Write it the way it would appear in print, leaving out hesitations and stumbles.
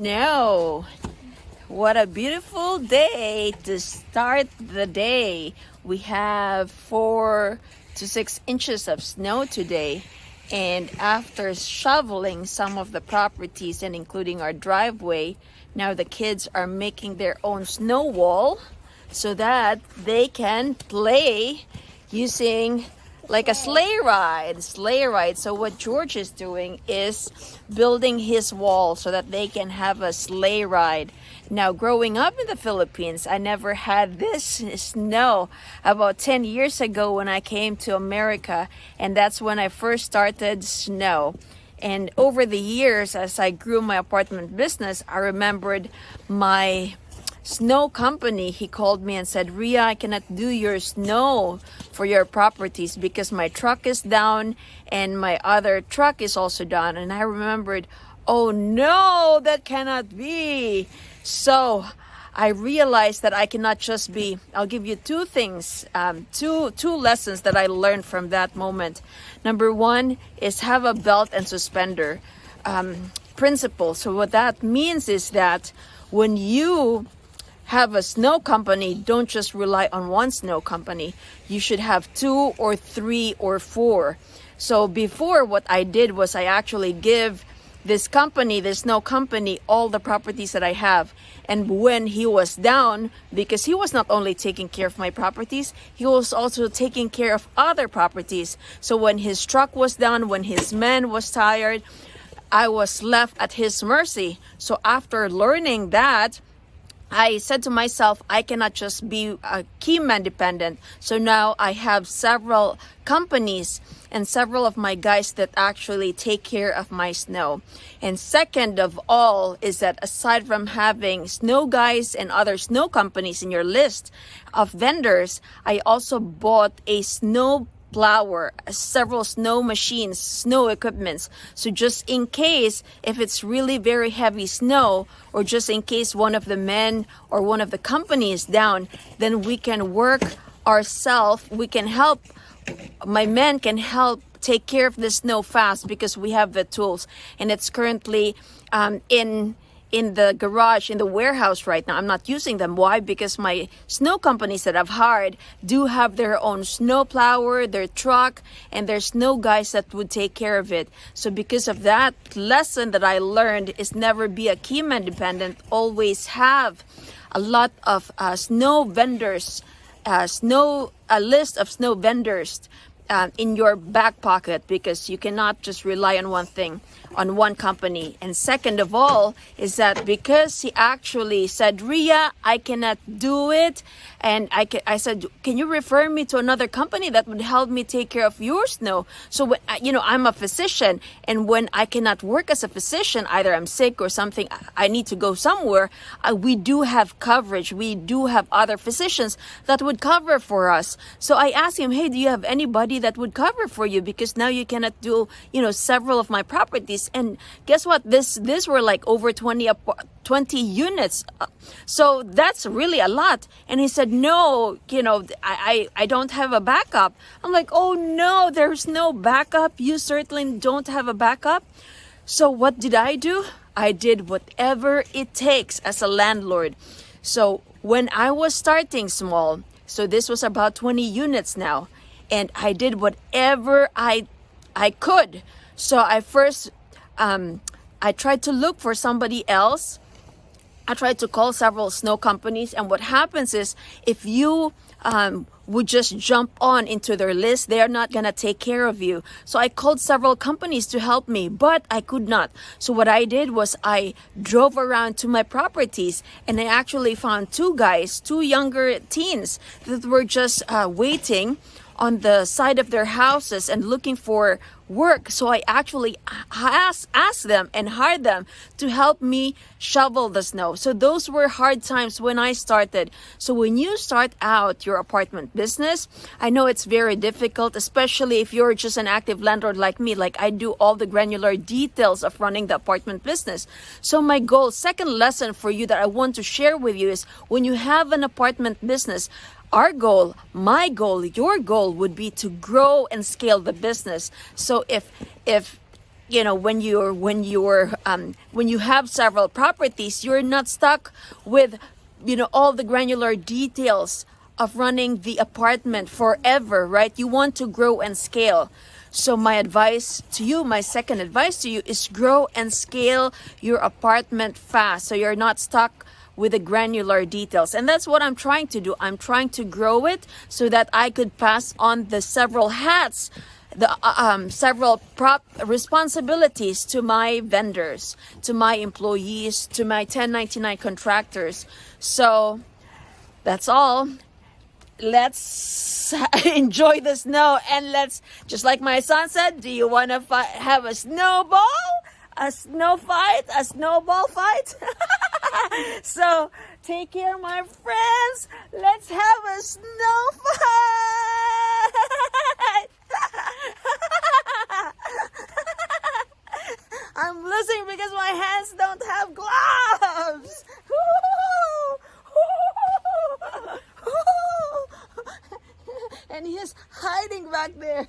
No, what a beautiful day to start the day. We have 4 to 6 inches of snow today. And after shoveling some of the properties and including our driveway, now the kids are making their own snow wall so that they can play using like a sleigh ride. So what George is doing is building his wall so that they can have a sleigh ride. Now, growing up in the Philippines, I never had this snow. About 10 years ago when I came to America, and that's when I first started snow. And over the years, as I grew my apartment business, I remembered my snow company. He called me and said, Ria, I cannot do your snow for your properties because my truck is down and my other truck is also down. And I remembered, oh no, that cannot be. So I realized that I cannot just be, I'll give you two things, two lessons that I learned from that moment. Number one is have a belt and suspender principle. So what that means is that when you have a snow company, don't just rely on one snow company. You should have 2 or 3 or 4. So before, what I did was I actually give this snow company, all the properties that I have. And when he was down, because he was not only taking care of my properties, he was also taking care of other properties. So when his truck was down, when his man was tired, I was left at his mercy. So after learning that, I said to myself, I cannot just be a key man dependent. So now I have several companies and several of my guys that actually take care of my snow. And second of all is that aside from having snow guys and other snow companies in your list of vendors, I also bought a snow plower, several snow machines, snow equipments. So just in case, if it's really very heavy snow, or just in case one of the men or one of the company is down, then we can work ourselves. We can help, my men can help take care of the snow fast because we have the tools. And it's currently in the garage, in the warehouse right now. I'm not using them. Why? Because my snow companies that I've hired do have their own snow plower, their truck, and their snow guys that would take care of it. So because of that lesson that I learned is never be a key man dependent, always have a lot of snow vendors, a list of snow vendors in your back pocket, because you cannot just rely on one thing, on one company. And second of all is that because he actually said, Ria, I cannot do it, and I said, can you refer me to another company that would help me take care of your snow? So when, I'm a physician, and when I cannot work as a physician, either I'm sick or something, I need to go somewhere, we do have coverage. We do have other physicians that would cover for us. So I asked him, hey, do you have anybody that would cover for you? Because now you cannot do, several of my properties. And guess what? This were like over 20 units. So that's really a lot. And he said, no, I don't have a backup. I'm like, oh no, there's no backup. You certainly don't have a backup. So what did I do? I did whatever it takes as a landlord. So when I was starting small, so this was about 20 units now, and I did whatever I could. So I first, I tried to look for somebody else. I tried to call several snow companies. And what happens is, if you would just jump on into their list, they are not going to take care of you. So I called several companies to help me, but I could not. So what I did was I drove around to my properties, and I actually found 2 guys, 2 younger teens that were just waiting on the side of their houses and looking for work. So I actually asked them and hired them to help me shovel the snow. So those were hard times when I started. So when you start out your apartment business, I know it's very difficult, especially if you're just an active landlord like me. Like I do all the granular details of running the apartment business. So my goal, second lesson for you that I want to share with you is, when you have an apartment business, our goal, my goal, your goal would be to grow and scale the business. So if when you have several properties, you're not stuck with all the granular details of running the apartment forever, right? You want to grow and scale. So my advice to you, my second advice to you, is grow and scale your apartment fast so you're not stuck with the granular details. And that's what I'm trying to do. I'm trying to grow it so that I could pass on the several hats, the several responsibilities to my vendors, to my employees, to my 1099 contractors. So that's all. Let's enjoy the snow, and let's, just like my son said, do you want to have a snowball, a snow fight, a snowball fight? So take care, my friends. Let's have a snow fight. I'm losing because my hands don't have gloves. And he's hiding back there.